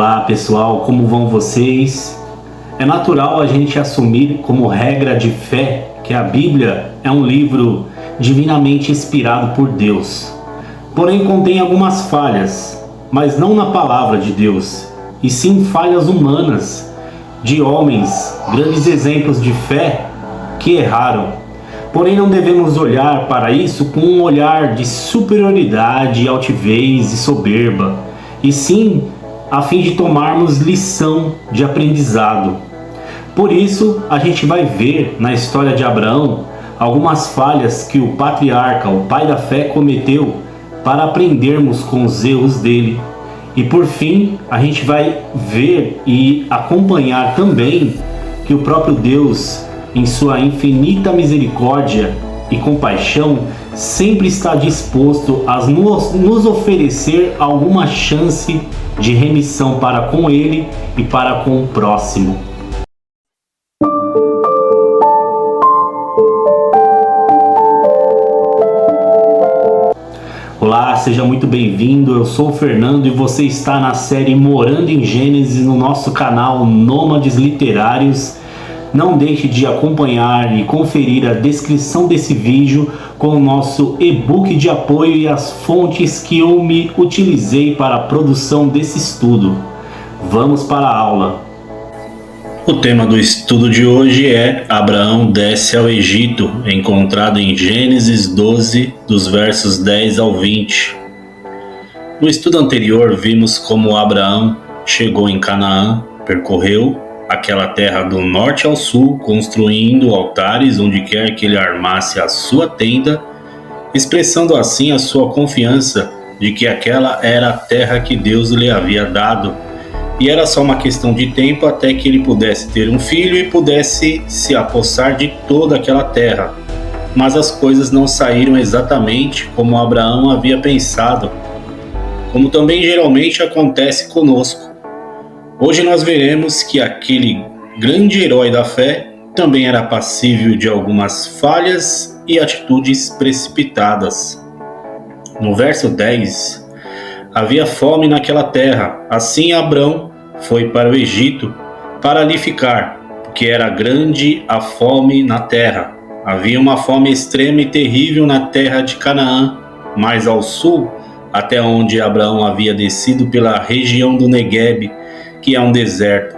Olá pessoal, como vão vocês? É natural a gente assumir como regra de fé que a Bíblia é um livro divinamente inspirado por Deus. Porém contém algumas falhas, mas não na palavra de Deus, e sim falhas humanas de homens, grandes exemplos de fé que erraram. Porém não devemos olhar para isso com um olhar de superioridade, altivez e soberba, e sim a fim de tomarmos lição de aprendizado. Por isso, a gente vai ver na história de Abraão algumas falhas que o patriarca, o pai da fé, cometeu para aprendermos com os erros dele. E por fim, a gente vai ver e acompanhar também que o próprio Deus, em sua infinita misericórdia e compaixão, sempre está disposto a nos oferecer alguma chance de remissão para com Ele e para com o próximo. Olá, seja muito bem-vindo, eu sou o Fernando e você está na série Morando em Gênesis no nosso canal Nômades Literários. Não deixe de acompanhar e conferir a descrição desse vídeo com o nosso e-book de apoio e as fontes que eu me utilizei para a produção desse estudo. Vamos para a aula. O tema do estudo de hoje é Abraão desce ao Egito, encontrado em Gênesis 12, dos versos 10 ao 20. No estudo anterior vimos como Abraão chegou em Canaã, percorreu aquela terra do norte ao sul, construindo altares onde quer que ele armasse a sua tenda, expressando assim a sua confiança de que aquela era a terra que Deus lhe havia dado, e era só uma questão de tempo até que ele pudesse ter um filho e pudesse se apossar de toda aquela terra. Mas as coisas não saíram exatamente como Abraão havia pensado, como também geralmente acontece conosco. Hoje nós veremos que aquele grande herói da fé também era passível de algumas falhas e atitudes precipitadas. No verso 10, havia fome naquela terra, assim Abrão foi para o Egito para ali ficar, porque era grande a fome na terra. Havia uma fome extrema e terrível na terra de Canaã, mais ao sul, até onde Abraão havia descido pela região do Neguebe, que é um deserto.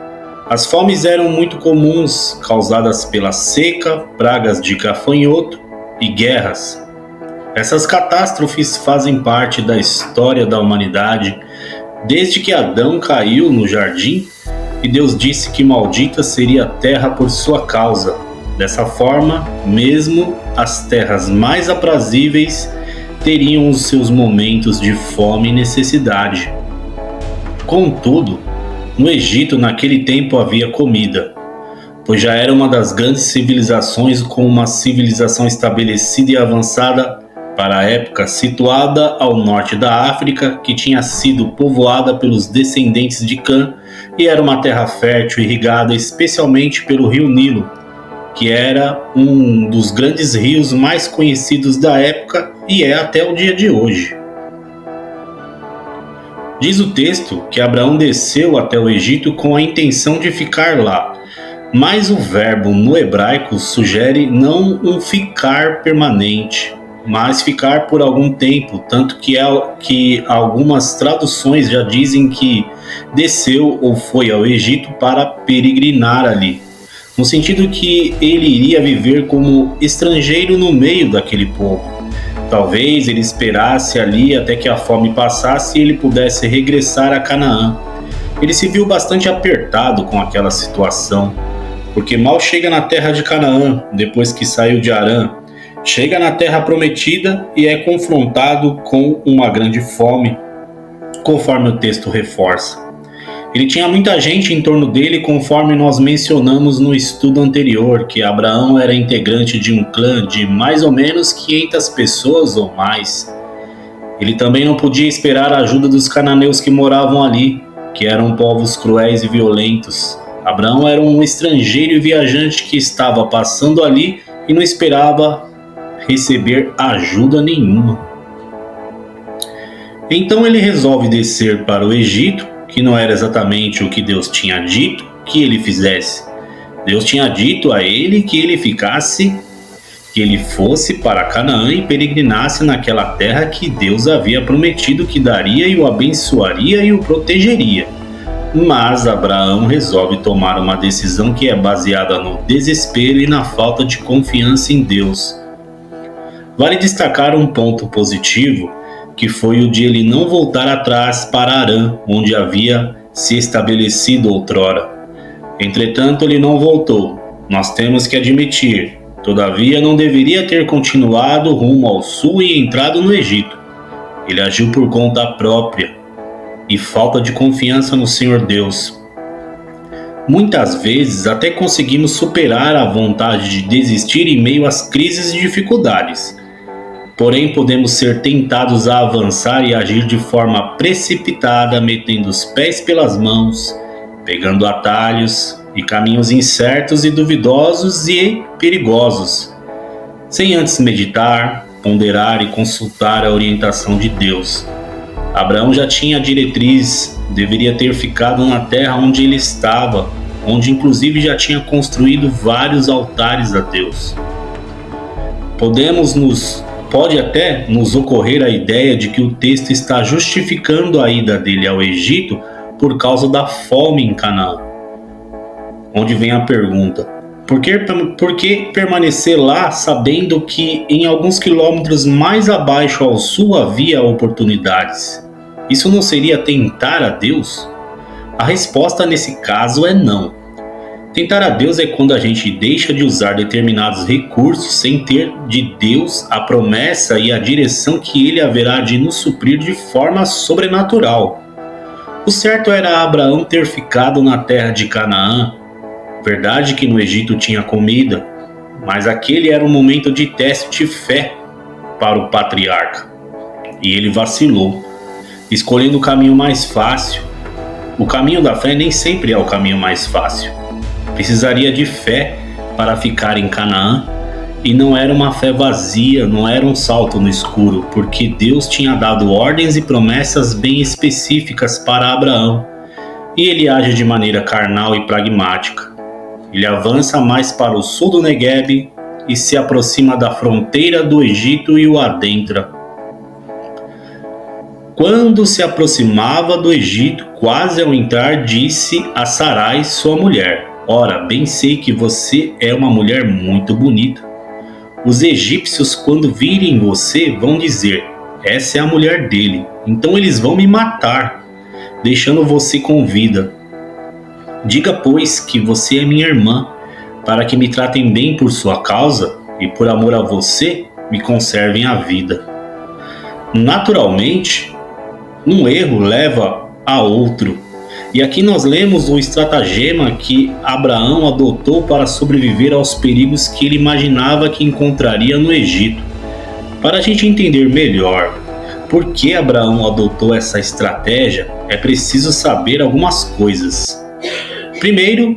As fomes eram muito comuns, causadas pela seca, pragas de gafanhoto e guerras. Essas catástrofes fazem parte da história da humanidade desde que Adão caiu no jardim e Deus disse que maldita seria a terra por sua causa. Dessa forma, mesmo as terras mais aprazíveis teriam os seus momentos de fome e necessidade. Contudo, no Egito, naquele tempo, havia comida, pois já era uma das grandes civilizações, com uma civilização estabelecida e avançada para a época, situada ao norte da África, que tinha sido povoada pelos descendentes de Cã, e era uma terra fértil, irrigada especialmente pelo rio Nilo, que era um dos grandes rios mais conhecidos da época e é até o dia de hoje. Diz o texto que Abraão desceu até o Egito com a intenção de ficar lá, mas o verbo no hebraico sugere não um ficar permanente, mas ficar por algum tempo, tanto que algumas traduções já dizem que desceu ou foi ao Egito para peregrinar ali, no sentido que ele iria viver como estrangeiro no meio daquele povo. Talvez ele esperasse ali até que a fome passasse e ele pudesse regressar a Canaã. Ele se viu bastante apertado com aquela situação, porque mal chega na terra de Canaã, depois que saiu de Harã, chega na terra prometida e é confrontado com uma grande fome, conforme o texto reforça. Ele tinha muita gente em torno dele, conforme nós mencionamos no estudo anterior, que Abraão era integrante de um clã de mais ou menos 500 pessoas ou mais. Ele também não podia esperar a ajuda dos cananeus que moravam ali, que eram povos cruéis e violentos. Abraão era um estrangeiro e viajante que estava passando ali e não esperava receber ajuda nenhuma. Então ele resolve descer para o Egito, que não era exatamente o que Deus tinha dito que ele fizesse. Deus tinha dito a ele que ele fosse para Canaã e peregrinasse naquela terra que Deus havia prometido que daria e o abençoaria e o protegeria. Mas Abraão resolve tomar uma decisão que é baseada no desespero e na falta de confiança em Deus. Vale destacar um ponto positivo, que foi o de ele não voltar atrás para Harã, onde havia se estabelecido outrora. Entretanto, ele não voltou. Nós temos que admitir. Todavia, não deveria ter continuado rumo ao sul e entrado no Egito. Ele agiu por conta própria e falta de confiança no Senhor Deus. Muitas vezes até conseguimos superar a vontade de desistir em meio às crises e dificuldades. Porém, podemos ser tentados a avançar e agir de forma precipitada, metendo os pés pelas mãos, pegando atalhos e caminhos incertos e duvidosos e perigosos, sem antes meditar, ponderar e consultar a orientação de Deus. Abraão já tinha a diretriz, deveria ter ficado na terra onde ele estava, onde inclusive já tinha construído vários altares a Deus. Pode até nos ocorrer a ideia de que o texto está justificando a ida dele ao Egito por causa da fome em Canaã. Onde vem a pergunta: por que permanecer lá sabendo que em alguns quilômetros mais abaixo ao sul havia oportunidades? Isso não seria tentar a Deus? A resposta nesse caso é não. Tentar a Deus é quando a gente deixa de usar determinados recursos sem ter de Deus a promessa e a direção que Ele haverá de nos suprir de forma sobrenatural. O certo era Abraão ter ficado na terra de Canaã. Verdade que no Egito tinha comida, mas aquele era um momento de teste de fé para o patriarca. E ele vacilou, escolhendo o caminho mais fácil. O caminho da fé nem sempre é o caminho mais fácil. Precisaria de fé para ficar em Canaã, e não era uma fé vazia, não era um salto no escuro, porque Deus tinha dado ordens e promessas bem específicas para Abraão, e ele age de maneira carnal e pragmática. Ele avança mais para o sul do Negueb e se aproxima da fronteira do Egito e o adentra. Quando se aproximava do Egito, quase ao entrar, disse a Sarai, sua mulher: ora, bem sei que você é uma mulher muito bonita. Os egípcios, quando virem você, vão dizer: essa é a mulher dele. Então eles vão me matar, deixando você com vida. Diga, pois, que você é minha irmã, para que me tratem bem por sua causa e por amor a você me conservem a vida. Naturalmente, um erro leva a outro. E aqui nós lemos o estratagema que Abraão adotou para sobreviver aos perigos que ele imaginava que encontraria no Egito. Para a gente entender melhor por que Abraão adotou essa estratégia, é preciso saber algumas coisas. Primeiro,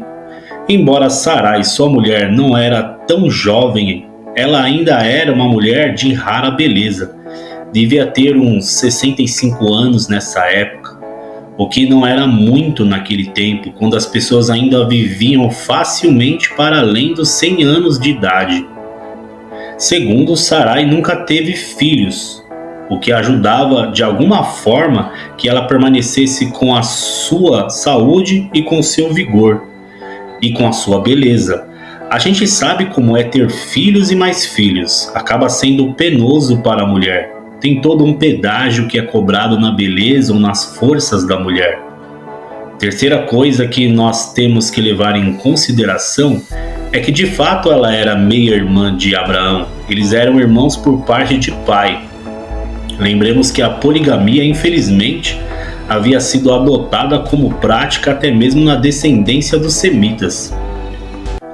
embora Sarai, sua mulher, não era tão jovem, ela ainda era uma mulher de rara beleza. Devia ter uns 65 anos nessa época, o que não era muito naquele tempo, quando as pessoas ainda viviam facilmente para além dos 100 anos de idade. Segundo, Sarai nunca teve filhos, o que ajudava de alguma forma que ela permanecesse com a sua saúde e com seu vigor, e com a sua beleza. A gente sabe como é ter filhos e mais filhos, acaba sendo penoso para a mulher. Tem todo um pedágio que é cobrado na beleza ou nas forças da mulher. Terceira coisa que nós temos que levar em consideração é que de fato ela era meia-irmã de Abraão. Eles eram irmãos por parte de pai. Lembremos que a poligamia, infelizmente, havia sido adotada como prática até mesmo na descendência dos semitas,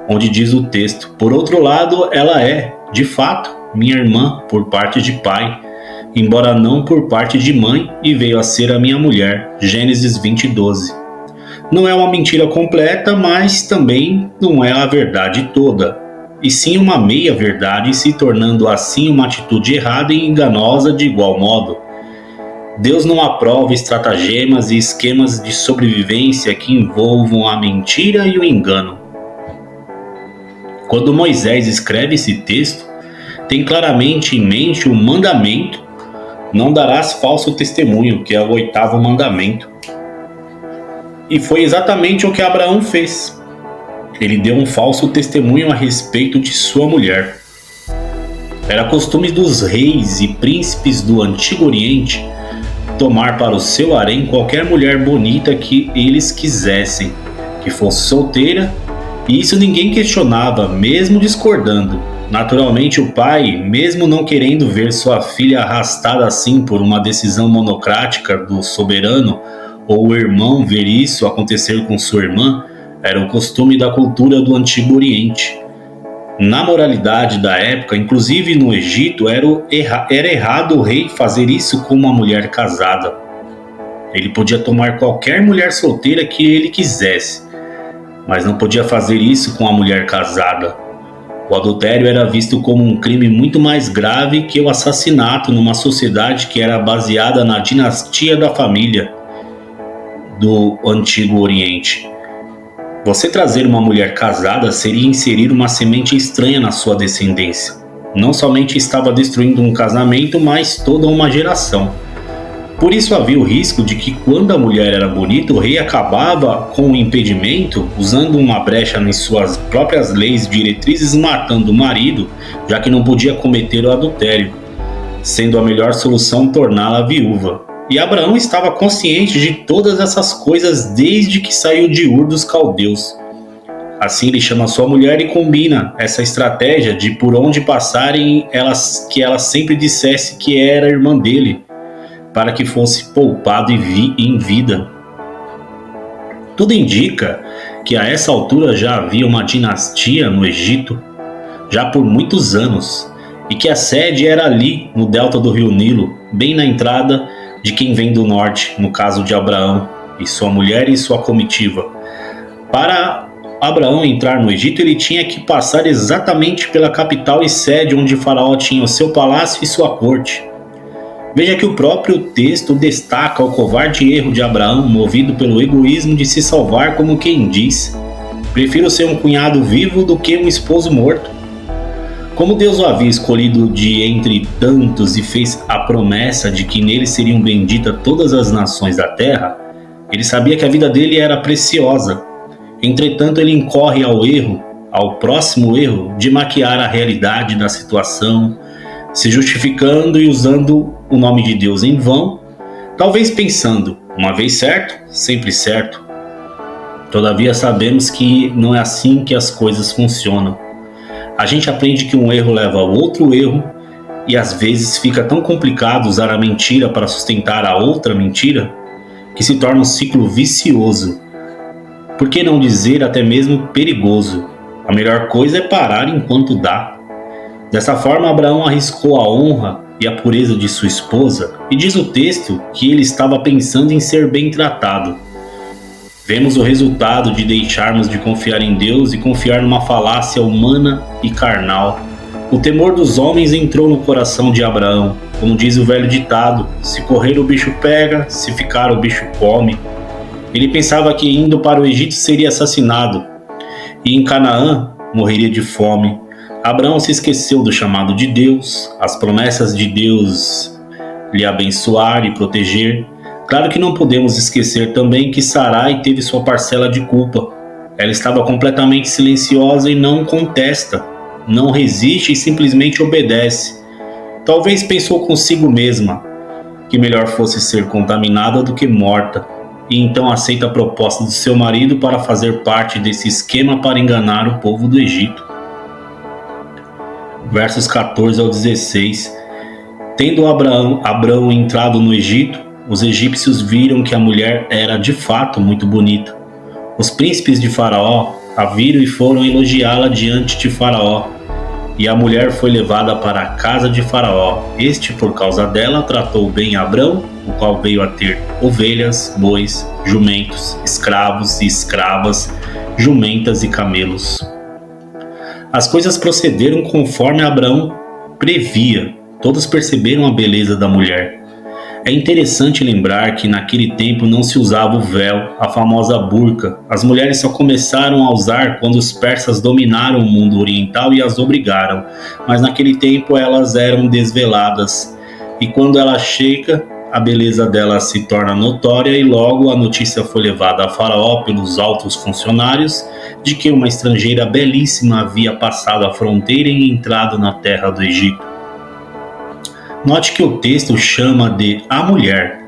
onde diz o texto: por outro lado, ela é, de fato, minha irmã por parte de pai, embora não por parte de mãe, e veio a ser a minha mulher. Gênesis 20:12. Não é uma mentira completa, mas também não é a verdade toda, e sim uma meia-verdade, se tornando assim uma atitude errada e enganosa de igual modo. Deus não aprova estratagemas e esquemas de sobrevivência que envolvam a mentira e o engano. Quando Moisés escreve esse texto, tem claramente em mente o mandamento: não darás falso testemunho, que é o 8º mandamento. E foi exatamente o que Abraão fez. Ele deu um falso testemunho a respeito de sua mulher. Era costume dos reis e príncipes do Antigo Oriente tomar para o seu harém qualquer mulher bonita que eles quisessem, que fosse solteira, e isso ninguém questionava, mesmo discordando. Naturalmente, o pai, mesmo não querendo ver sua filha arrastada assim por uma decisão monocrática do soberano, ou o irmão ver isso acontecer com sua irmã, era o costume da cultura do Antigo Oriente. Na moralidade da época, inclusive no Egito, era errado o rei fazer isso com uma mulher casada. Ele podia tomar qualquer mulher solteira que ele quisesse, mas não podia fazer isso com a mulher casada. O adultério era visto como um crime muito mais grave que o assassinato numa sociedade que era baseada na dinastia da família do Antigo Oriente. Você trazer uma mulher casada seria inserir uma semente estranha na sua descendência. Não somente estava destruindo um casamento, mas toda uma geração. Por isso havia o risco de que, quando a mulher era bonita, o rei acabava com o impedimento, usando uma brecha em suas próprias leis e diretrizes, matando o marido, já que não podia cometer o adultério, sendo a melhor solução torná-la viúva. E Abraão estava consciente de todas essas coisas desde que saiu de Ur dos Caldeus. Assim ele chama sua mulher e combina essa estratégia de por onde passarem que ela sempre dissesse que era irmã dele, para que fosse poupado em vida. Tudo indica que a essa altura já havia uma dinastia no Egito, já por muitos anos, e que a sede era ali, no delta do rio Nilo, bem na entrada de quem vem do norte, no caso de Abraão e sua mulher e sua comitiva. Para Abraão entrar no Egito, ele tinha que passar exatamente pela capital e sede onde Faraó tinha o seu palácio e sua corte. Veja que o próprio texto destaca o covarde erro de Abraão, movido pelo egoísmo de se salvar, como quem diz: prefiro ser um cunhado vivo do que um esposo morto. Como Deus o havia escolhido de entre tantos e fez a promessa de que nele seriam benditas todas as nações da terra, ele sabia que a vida dele era preciosa. Entretanto, ele incorre ao próximo erro, de maquiar a realidade da situação, se justificando e usando o nome de Deus em vão, talvez pensando, uma vez certo, sempre certo. Todavia sabemos que não é assim que as coisas funcionam. A gente aprende que um erro leva a outro erro, e às vezes fica tão complicado usar a mentira para sustentar a outra mentira, que se torna um ciclo vicioso. Por que não dizer até mesmo perigoso? A melhor coisa é parar enquanto dá. Dessa forma, Abraão arriscou a honra e a pureza de sua esposa, e diz o texto que ele estava pensando em ser bem tratado. Vemos o resultado de deixarmos de confiar em Deus e confiar numa falácia humana e carnal. O temor dos homens entrou no coração de Abraão. Como diz o velho ditado: se correr o bicho pega, se ficar o bicho come. Ele pensava que indo para o Egito seria assassinado, e em Canaã morreria de fome. Abraão se esqueceu do chamado de Deus, as promessas de Deus lhe abençoar e proteger. Claro que não podemos esquecer também que Sarai teve sua parcela de culpa. Ela estava completamente silenciosa e não contesta, não resiste e simplesmente obedece. Talvez pensou consigo mesma que melhor fosse ser contaminada do que morta, e então aceita a proposta do seu marido para fazer parte desse esquema para enganar o povo do Egito. Versos 14 ao 16. Tendo Abraão entrado no Egito, os egípcios viram que a mulher era de fato muito bonita. Os príncipes de Faraó a viram e foram elogiá-la diante de Faraó. E a mulher foi levada para a casa de Faraó. Este, por causa dela, tratou bem Abrão, o qual veio a ter ovelhas, bois, jumentos, escravos e escravas, jumentas e camelos. As coisas procederam conforme Abraão previa. Todos perceberam a beleza da mulher. É interessante lembrar que naquele tempo não se usava o véu, a famosa burca. As mulheres só começaram a usar quando os persas dominaram o mundo oriental e as obrigaram, mas naquele tempo elas eram desveladas. E quando ela chega, a beleza dela se torna notória e logo a notícia foi levada a Faraó pelos altos funcionários de que uma estrangeira belíssima havia passado a fronteira e entrado na terra do Egito. Note que o texto chama de a mulher.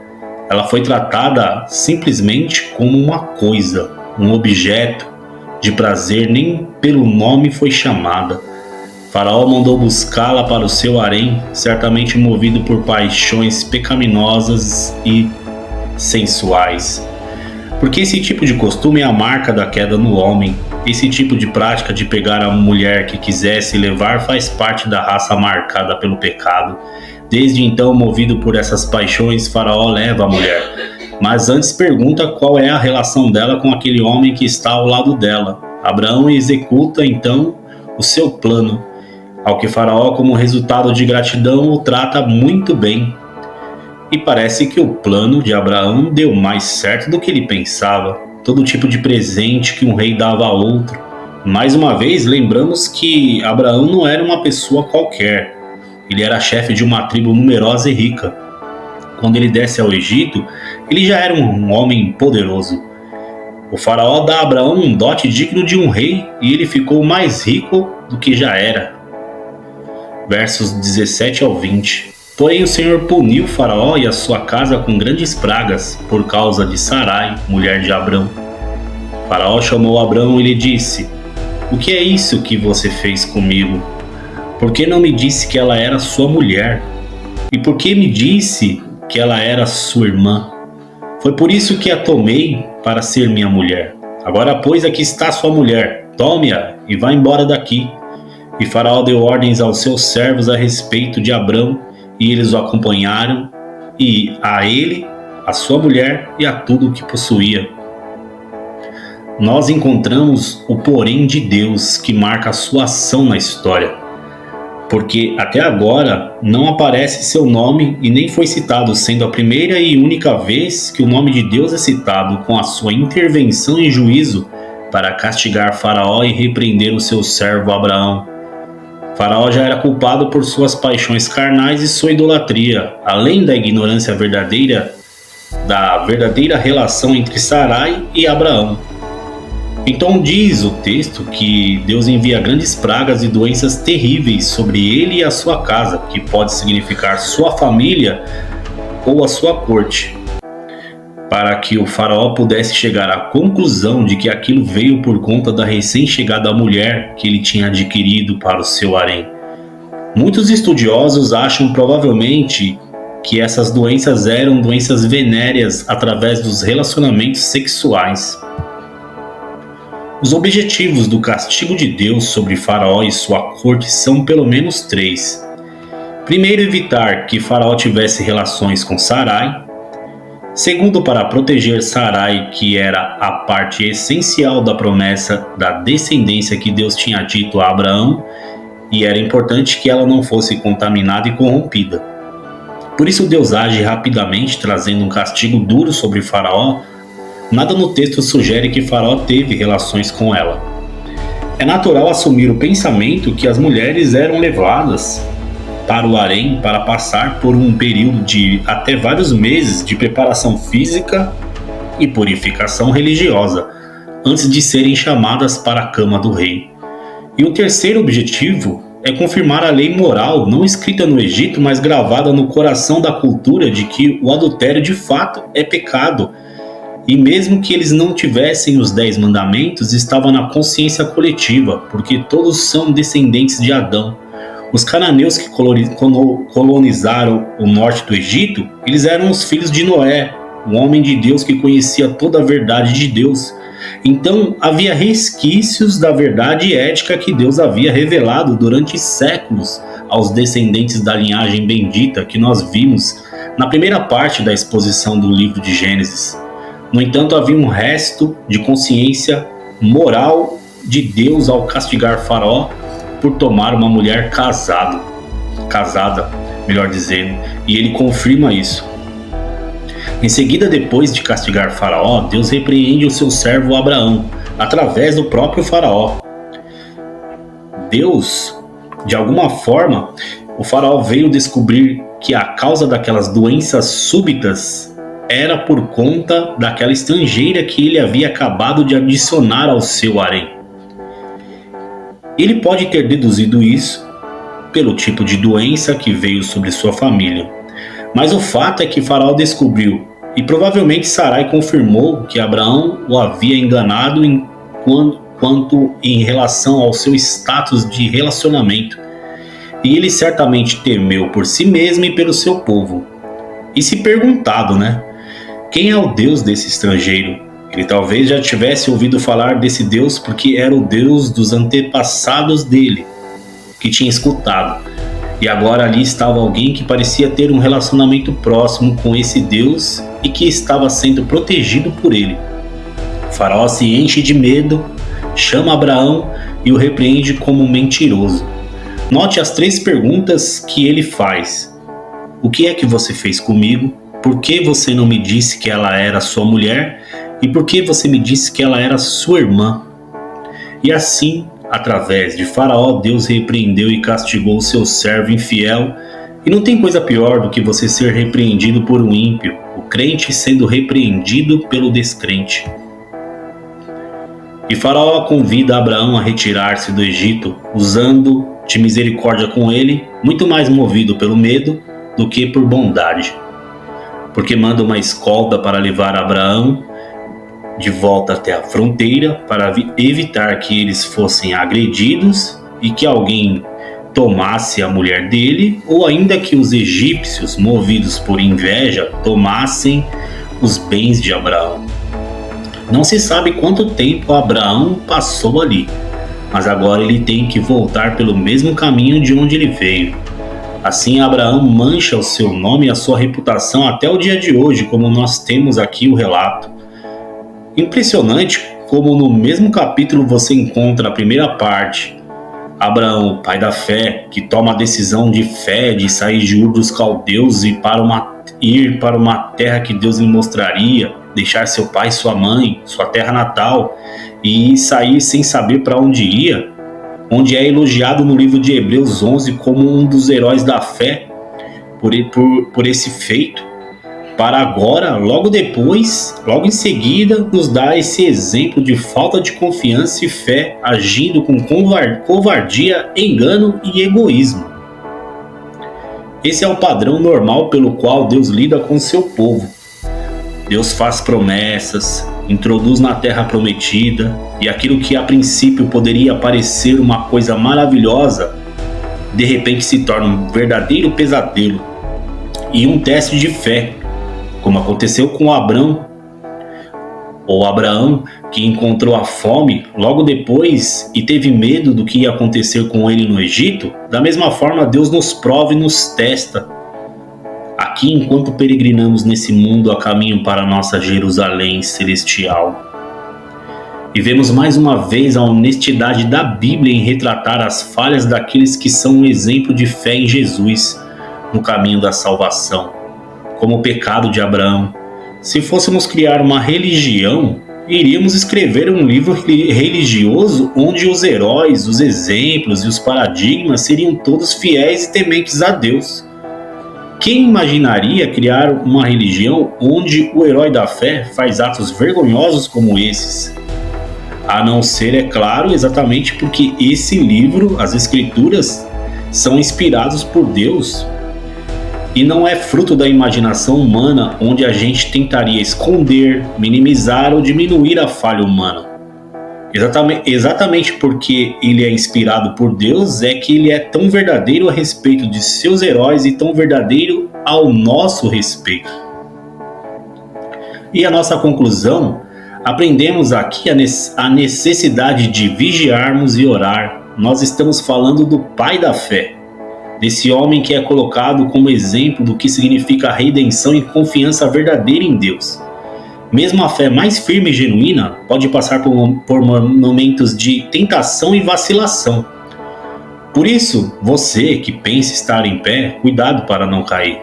Ela foi tratada simplesmente como uma coisa, um objeto de prazer, nem pelo nome foi chamada. Faraó mandou buscá-la para o seu harém, certamente movido por paixões pecaminosas e sensuais. Porque esse tipo de costume é a marca da queda no homem. Esse tipo de prática de pegar a mulher que quisesse levar faz parte da raça marcada pelo pecado. Desde então, movido por essas paixões, Faraó leva a mulher. Mas antes pergunta qual é a relação dela com aquele homem que está ao lado dela. Abraão executa então o seu plano, ao que Faraó, como resultado de gratidão, o trata muito bem. E parece que o plano de Abraão deu mais certo do que ele pensava. Todo tipo de presente que um rei dava a outro. Mais uma vez, lembramos que Abraão não era uma pessoa qualquer. Ele era chefe de uma tribo numerosa e rica. Quando ele desce ao Egito, ele já era um homem poderoso. O faraó dá a Abraão um dote digno de um rei e ele ficou mais rico do que já era. Versos 17 ao 20. Porém o Senhor puniu o faraó e a sua casa com grandes pragas por causa de Sarai, mulher de Abrão. O faraó chamou Abrão e lhe disse: "O que é isso que você fez comigo? Por que não me disse que ela era sua mulher? E por que me disse que ela era sua irmã? Foi por isso que a tomei para ser minha mulher. Agora, pois, aqui está sua mulher. Tome-a e vá embora daqui." E Faraó deu ordens aos seus servos a respeito de Abrão, e eles o acompanharam, e a ele, a sua mulher e a tudo o que possuía. Nós encontramos o porém de Deus que marca a sua ação na história. Porque até agora não aparece seu nome e nem foi citado, sendo a primeira e única vez que o nome de Deus é citado com a sua intervenção em juízo para castigar Faraó e repreender o seu servo Abraão. Faraó já era culpado por suas paixões carnais e sua idolatria, além da ignorância da verdadeira relação entre Sarai e Abraão. Então diz o texto que Deus envia grandes pragas e doenças terríveis sobre ele e a sua casa, que pode significar sua família ou a sua corte, para que o faraó pudesse chegar à conclusão de que aquilo veio por conta da recém-chegada mulher que ele tinha adquirido para o seu harém. Muitos estudiosos acham provavelmente que essas doenças eram doenças venéreas através dos relacionamentos sexuais. Os objetivos do castigo de Deus sobre Faraó e sua corte são pelo menos 3. Primeiro, evitar que Faraó tivesse relações com Sarai. Segundo, para proteger Sarai, que era a parte essencial da promessa da descendência que Deus tinha dito a Abraão, e era importante que ela não fosse contaminada e corrompida. Por isso Deus age rapidamente, trazendo um castigo duro sobre Faraó. Nada no texto sugere que Faraó teve relações com ela. É natural assumir o pensamento que as mulheres eram levadas para o harém para passar por um período de até vários meses de preparação física e purificação religiosa, antes de serem chamadas para a cama do rei. E o terceiro objetivo é confirmar a lei moral, não escrita no Egito, mas gravada no coração da cultura, de que o adultério de fato é pecado. E mesmo que eles não tivessem os 10 mandamentos, estava na consciência coletiva, porque todos são descendentes de Adão. Os cananeus que colonizaram o norte do Egito, eles eram os filhos de Noé, um homem de Deus que conhecia toda a verdade de Deus. Então havia resquícios da verdade ética que Deus havia revelado durante séculos aos descendentes da linhagem bendita que nós vimos na primeira parte da exposição do livro de Gênesis. No entanto, havia um resto de consciência moral de Deus ao castigar Faraó por tomar uma mulher casada, melhor dizendo, e ele confirma isso. Em seguida, depois de castigar Faraó, Deus repreende o seu servo Abraão, através do próprio Faraó. Deus, de alguma forma, o Faraó veio descobrir que a causa daquelas doenças súbitas era por conta daquela estrangeira que ele havia acabado de adicionar ao seu harém. Ele pode ter deduzido isso pelo tipo de doença que veio sobre sua família. Mas o fato é que Faraó descobriu, e provavelmente Sarai confirmou que Abraão o havia enganado quanto em relação ao seu status de relacionamento. E ele certamente temeu por si mesmo e pelo seu povo. E se perguntado, quem é o Deus desse estrangeiro? Ele talvez já tivesse ouvido falar desse Deus porque era o Deus dos antepassados dele, que tinha escutado. E agora ali estava alguém que parecia ter um relacionamento próximo com esse Deus e que estava sendo protegido por ele. O Faraó se enche de medo, chama Abraão e o repreende como um mentiroso. Note as 3 perguntas que ele faz. O que é que você fez comigo? Por que você não me disse que ela era sua mulher? E por que você me disse que ela era sua irmã? E assim, através de Faraó, Deus repreendeu e castigou o seu servo infiel. E não tem coisa pior do que você ser repreendido por um ímpio, o crente sendo repreendido pelo descrente. E Faraó convida Abraão a retirar-se do Egito, usando de misericórdia com ele, muito mais movido pelo medo do que por bondade. Porque manda uma escolta para levar Abraão de volta até a fronteira para evitar que eles fossem agredidos e que alguém tomasse a mulher dele, ou ainda que os egípcios, movidos por inveja, tomassem os bens de Abraão. Não se sabe quanto tempo Abraão passou ali, mas agora ele tem que voltar pelo mesmo caminho de onde ele veio. Assim, Abraão mancha o seu nome e a sua reputação até o dia de hoje, como nós temos aqui o relato. Impressionante como no mesmo capítulo você encontra a primeira parte, Abraão, o pai da fé, que toma a decisão de fé de sair de Ur dos Caldeus e ir para uma terra que Deus lhe mostraria, deixar seu pai, sua mãe, sua terra natal e sair sem saber para onde ia, onde é elogiado no livro de Hebreus 11 como um dos heróis da fé por esse feito, para agora, logo em seguida, nos dar esse exemplo de falta de confiança e fé, agindo com covardia, engano e egoísmo. Esse é o padrão normal pelo qual Deus lida com seu povo. Deus faz promessas, introduz na terra prometida, e aquilo que a princípio poderia parecer uma coisa maravilhosa, de repente se torna um verdadeiro pesadelo e um teste de fé, como aconteceu com Abraão, que encontrou a fome logo depois e teve medo do que ia acontecer com ele no Egito. Da mesma forma, Deus nos prova e nos testa aqui enquanto peregrinamos nesse mundo a caminho para a nossa Jerusalém celestial. E vemos mais uma vez a honestidade da Bíblia em retratar as falhas daqueles que são um exemplo de fé em Jesus no caminho da salvação, como o pecado de Abraão. Se fôssemos criar uma religião, iríamos escrever um livro religioso onde os heróis, os exemplos e os paradigmas seriam todos fiéis e tementes a Deus. Quem imaginaria criar uma religião onde o herói da fé faz atos vergonhosos como esses? A não ser, é claro, exatamente porque esse livro, as Escrituras, são inspirados por Deus e não é fruto da imaginação humana, onde a gente tentaria esconder, minimizar ou diminuir a falha humana. Exatamente porque ele é inspirado por Deus é que ele é tão verdadeiro a respeito de seus heróis e tão verdadeiro ao nosso respeito. E a nossa conclusão, aprendemos aqui a necessidade de vigiarmos e orar. Nós estamos falando do pai da fé, desse homem que é colocado como exemplo do que significa redenção e confiança verdadeira em Deus. Mesmo a fé mais firme e genuína pode passar por momentos de tentação e vacilação. Por isso, você que pensa estar em pé, cuidado para não cair.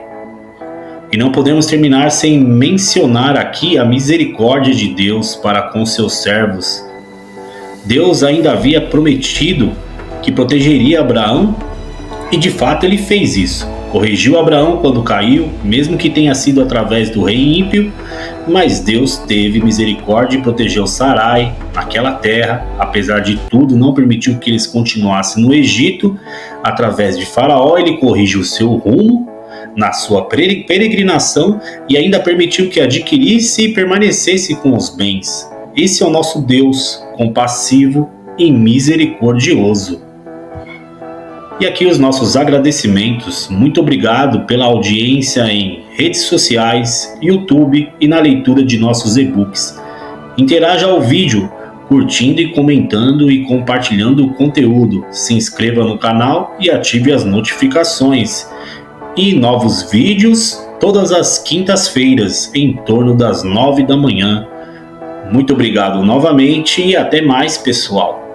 E não podemos terminar sem mencionar aqui a misericórdia de Deus para com seus servos. Deus ainda havia prometido que protegeria Abraão e de fato ele fez isso. Corrigiu Abraão quando caiu, mesmo que tenha sido através do rei ímpio, mas Deus teve misericórdia e protegeu Sarai naquela terra. Apesar de tudo, não permitiu que eles continuassem no Egito. Através de Faraó, ele corrigiu o seu rumo na sua peregrinação e ainda permitiu que adquirisse e permanecesse com os bens. Esse é o nosso Deus, compassivo e misericordioso. E aqui os nossos agradecimentos. Muito obrigado pela audiência em redes sociais, YouTube e na leitura de nossos e-books. Interaja ao vídeo, curtindo e comentando e compartilhando o conteúdo. Se inscreva no canal e ative as notificações. E novos vídeos todas as quintas-feiras, em torno das 9 da manhã. Muito obrigado novamente e até mais, pessoal.